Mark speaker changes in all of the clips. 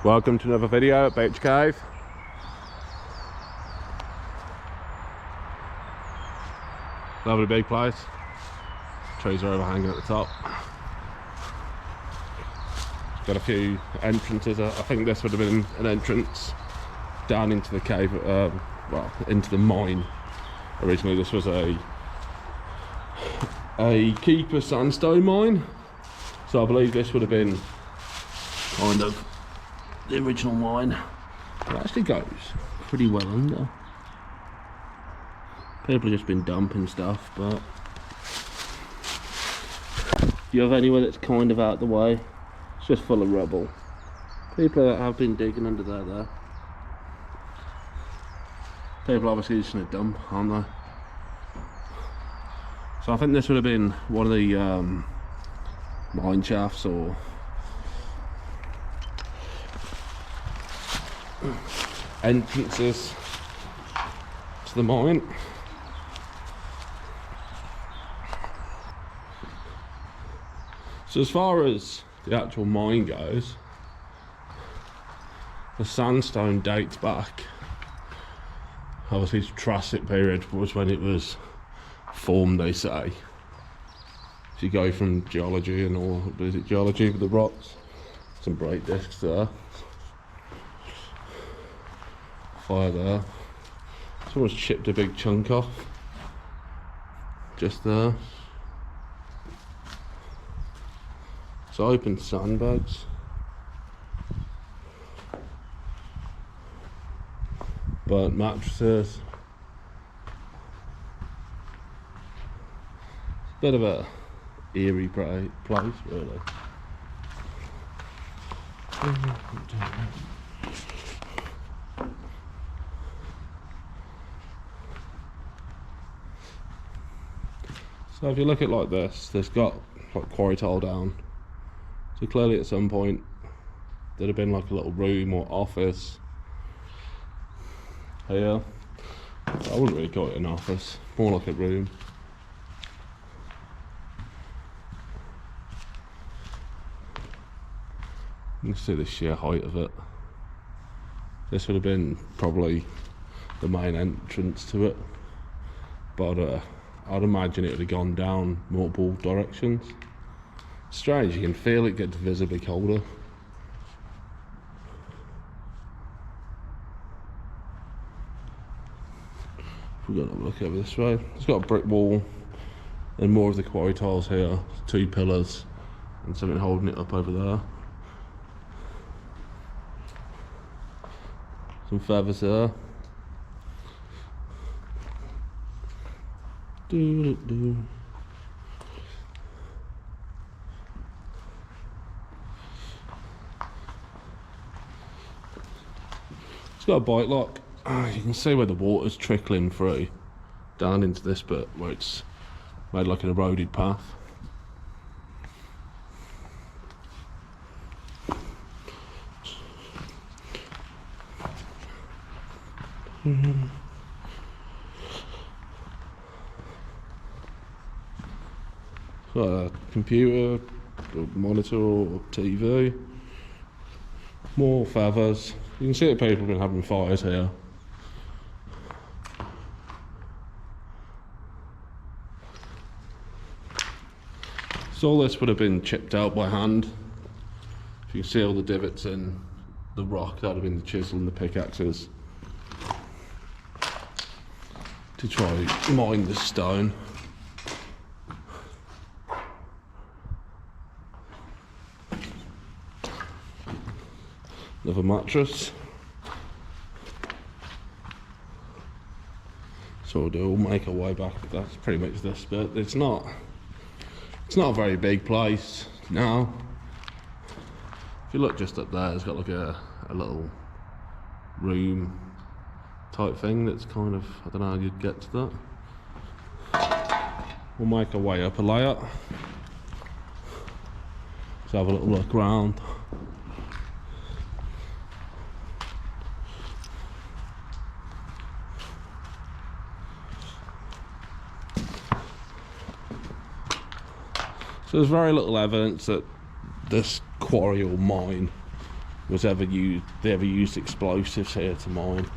Speaker 1: Welcome to another video at Beech Cave. Lovely big place. Trees are overhanging at the top. Got a few entrances. I think this would have been an entrance down into the cave, well, into the mine. Originally this was a keeper sandstone mine, so I believe this would have been kind of the original mine. It actually goes pretty well under. People have just been dumping stuff, but you have anywhere that's kind of out the way, it's just full of rubble. People have been digging under there. People obviously just gonna dump, aren't they? So I think this would have been one of the mine shafts or entrances to the mine. So as far as the actual mine goes, the sandstone dates back, obviously the Triassic period was when it was formed, they say. If you go from geology and all, is it geology with the rocks? Some break discs there. Fire there. Someone's chipped a big chunk off. Just there. It's open sandbags. Burnt mattresses. Bit of a eerie place, really. So if you look at it like this, there's got like quarry tile down. So clearly at some point there'd have been like a little room or office here. I wouldn't really call it an office, more like a room. You can see the sheer height of it. This would have been probably the main entrance to it, but I'd imagine it would have gone down multiple directions. Strange, you can feel it gets visibly colder. We're going to have a look over this way. It's got a brick wall and more of the quarry tiles here, 2 pillars and something holding it up over there. Some feathers there. It's got a bite lock. You can see where the water's trickling through down into this bit where it's made like an eroded path. Got a computer, a monitor or TV. More feathers. You can see that people have been having fires here. So all this would have been chipped out by hand. If you can see all the divots in the rock, that would have been the chisel and the pickaxes to try and mine the stone. Another mattress. So we'll make our way back. That's pretty much this bit. It's not a very big place now. If you look just up there, it's got like a little room type thing that's kind of, I don't know how you'd get to that. We'll make our way up a layer. Let's have a little look around. So there's very little evidence that this quarry or mine they ever used explosives here to mine.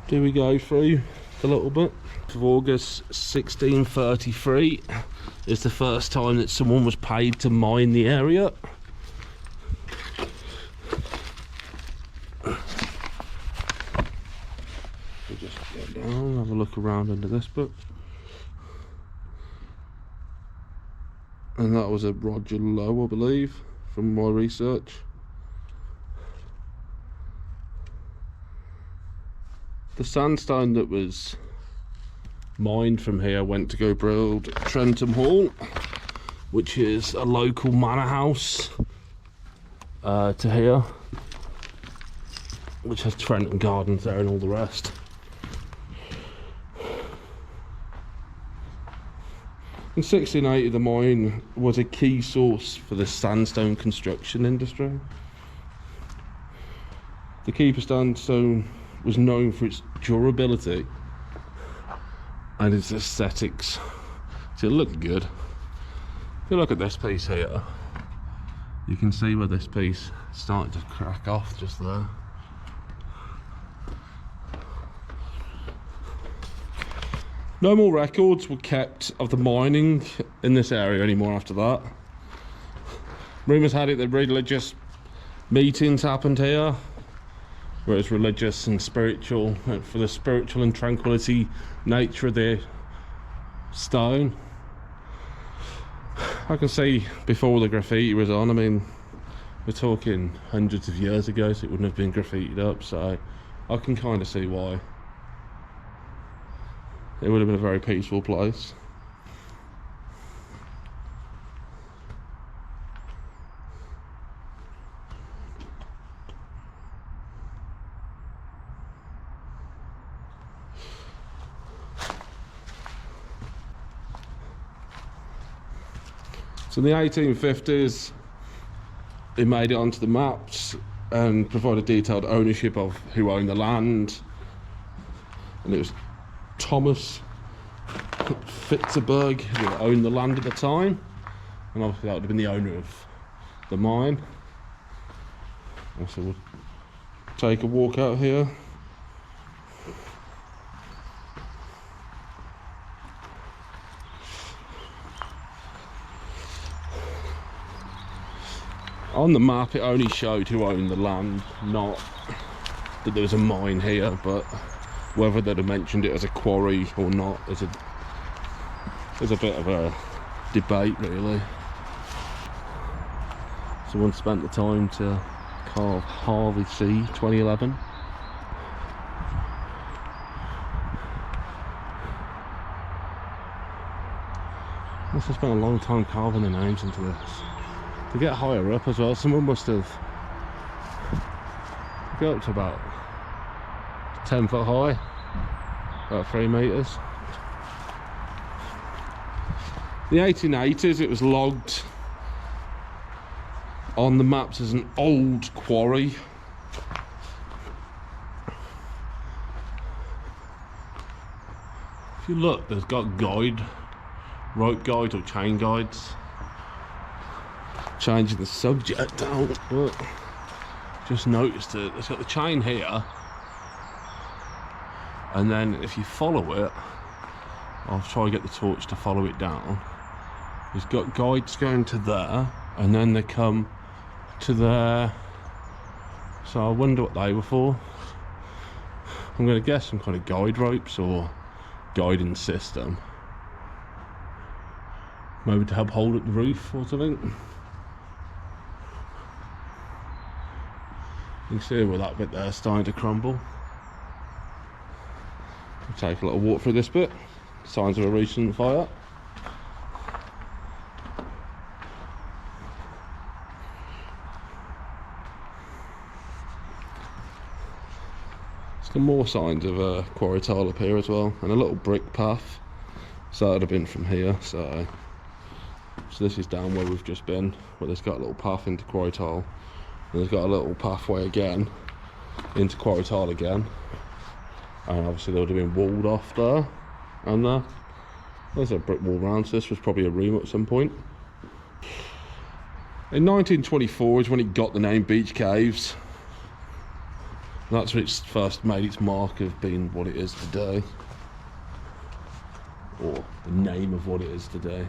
Speaker 1: Do we go through a little bit? Of August 1633 is the first time that someone was paid to mine the area. We'll just get down, have a look around under this bit. And that was a Roger Lowe, I believe, from my research. The sandstone that was mined from here went to go build Trentham Hall, which is a local manor house to here, which has Trentham Gardens there and all the rest. In 1680, the mine was a key source for the sandstone construction industry. The Keeper sandstone was known for its durability and its aesthetics. So it looked good. If you look at this piece here, you can see where this piece started to crack off just there. No more records were kept of the mining in this area anymore after that. Rumours had it that religious meetings happened here, where it's religious and spiritual, for the spiritual and tranquility nature of the stone. I can see before the graffiti was on, I mean, we're talking hundreds of years ago, so it wouldn't have been graffitied up, so I can kind of see why. It would have been a very peaceful place. So in the 1850s, it made it onto the maps and provided detailed ownership of who owned the land. And it was Thomas Fitzgerald who owned the land at the time, and obviously that would have been the owner of the mine. So we'll take a walk out here. On the map it only showed who owned the land, not that there was a mine here, but whether they'd have mentioned it as a quarry or not is a bit of a debate, really. Someone spent the time to carve Harvey C 2011. Must have spent a long time carving the names into this. To get higher up as well, someone must have got up to about 10 foot high, about 3 meters. In the 1880s, it was logged on the maps as an old quarry. If you look, there's got rope guide or chain guides. Changing the subject out, but just noticed it. It's got the chain here, and then if you follow it, I'll try to get the torch to follow it down. It's got guides going to there, and then they come to there. So I wonder what they were for. I'm going to guess some kind of guide ropes or guiding system. Maybe to help hold up the roof or something. You can see where that bit there is starting to crumble. We'll take a little walk through this bit. Signs of a recent fire. Some more signs of a quarry tile up here as well, and a little brick path. So that would have been from here. So this is down where we've just been, where there's got a little path into quarry tile. And there's got a little pathway again into quarry tile again, and obviously they would have been walled off there and there. There's a brick wall round, so this was probably a room at some point. In 1924 is when it got the name Beech Caves. That's when it's first made its mark of being what it is today, or the name of what it is today.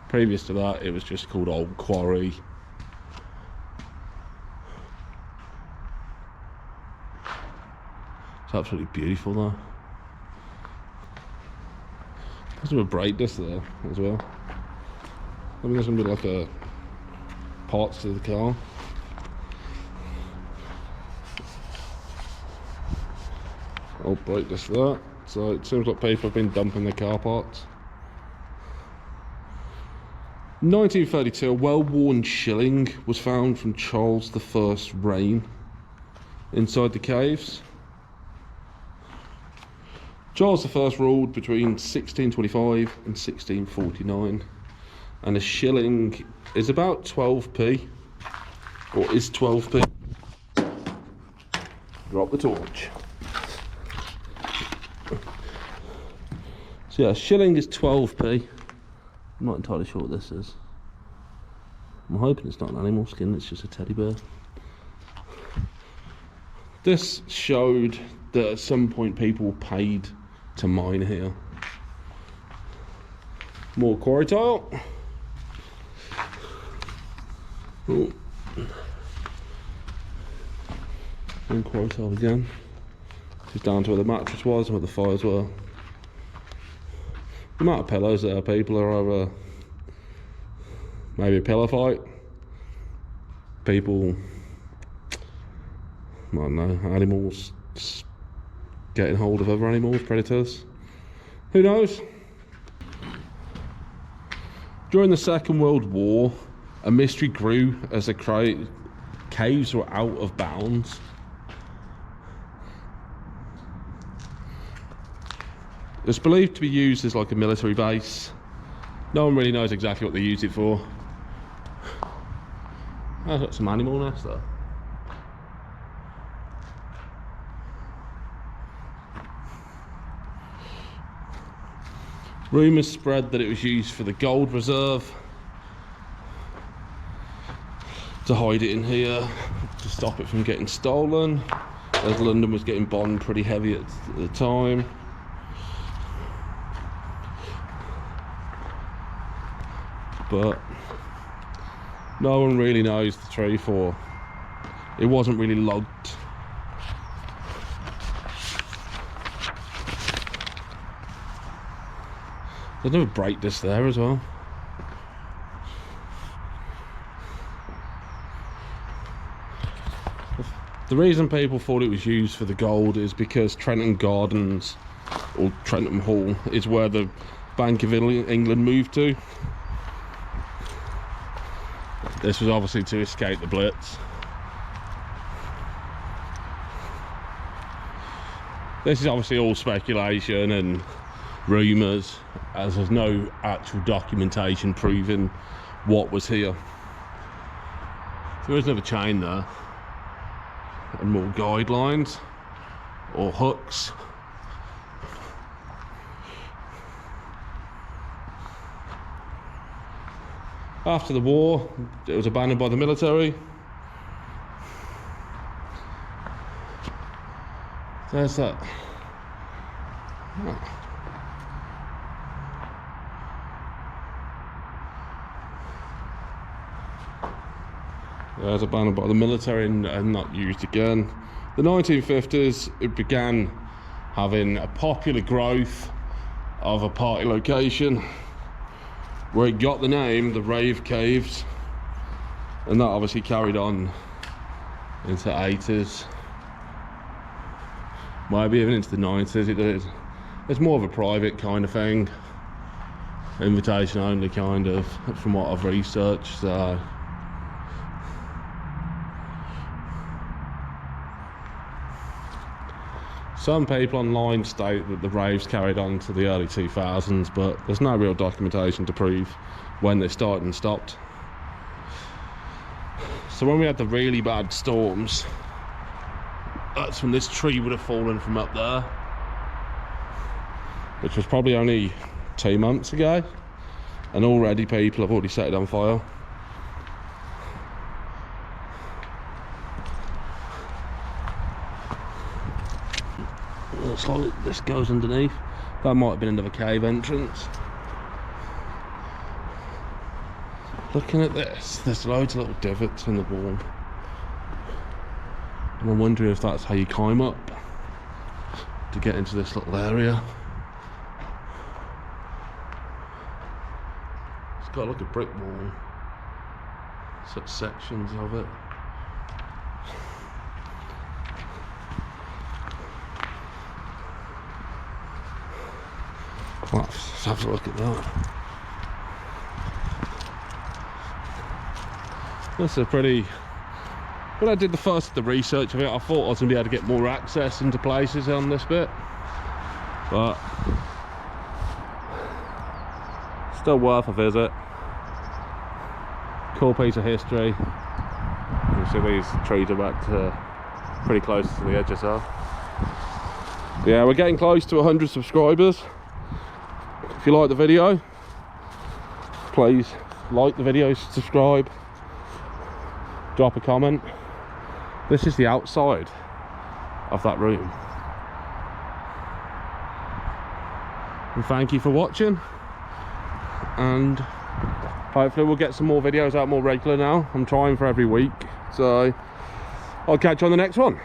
Speaker 1: Previous to that, it was just called Old Quarry. It's absolutely beautiful though. There's a break this there as well. I mean, there's gonna be like a parts to the car. I'll break this there. So it seems like people have been dumping their car parts. 1932, a well-worn shilling was found from Charles I's reign inside the caves. Charles I ruled between 1625 and 1649, and a shilling is about 12p, or is 12p. Drop the torch. So yeah, a shilling is 12p. I'm not entirely sure what this is. I'm hoping it's not an animal skin, it's just a teddy bear. This showed that at some point people were paid to mine here. More quarry tile. Oh. And quarry tile again. Just down to where the mattress was and where the fires were. The amount of pillows there, people are over maybe a pillow fight. People, I don't know, animals getting hold of other animals, predators. Who knows? During the Second World War, a mystery grew as the caves were out of bounds. It's believed to be used as like a military base. No one really knows exactly what they used it for. I've got some animal nests there. Rumours spread that it was used for the gold reserve, to hide it in here, to stop it from getting stolen, as London was getting bombed pretty heavy at the time. But no one really knows the truth, or it wasn't really logged. There's no brightness there as well. The reason people thought it was used for the gold is because Trentham Gardens, or Trentham Hall, is where the Bank of England moved to. This was obviously to escape the Blitz. This is obviously all speculation and rumours, as there's no actual documentation proving what was here. There is another chain there, and more guidelines or hooks. After the war, it was abandoned by the military. There's that. Oh. It was abandoned by the military and not used again. The 1950s, it began having a popular growth of a party location, where it got the name the Rave Caves, and that obviously carried on into the 80s, maybe even into the 90s. It did. It's more of a private kind of thing, invitation only kind of, from what I've researched. So some people online state that the raves carried on to the early 2000s, but there's no real documentation to prove when they started and stopped. So when we had the really bad storms, that's when this tree would have fallen from up there, which was probably only 2 months ago, and already people have already set it on fire. looks like this goes underneath. That might have been another cave entrance. Looking at this, there's loads of little divots in the wall. And I'm wondering if that's how you climb up to get into this little area. It's got like a brick wall, such sections of it. Let's have a look at that. This is pretty... When I did the research of it, I thought I was going to be able to get more access into places on this bit, but still worth a visit. Cool piece of history. You see these trees are back to pretty close to the edge or so. Yeah, we're getting close to 100 subscribers. If you like the video, please like the video, subscribe, drop a comment. This is the outside of that room. And thank you for watching, and hopefully we'll get some more videos out more regular now. I'm trying for every week, so I'll catch you on the next one.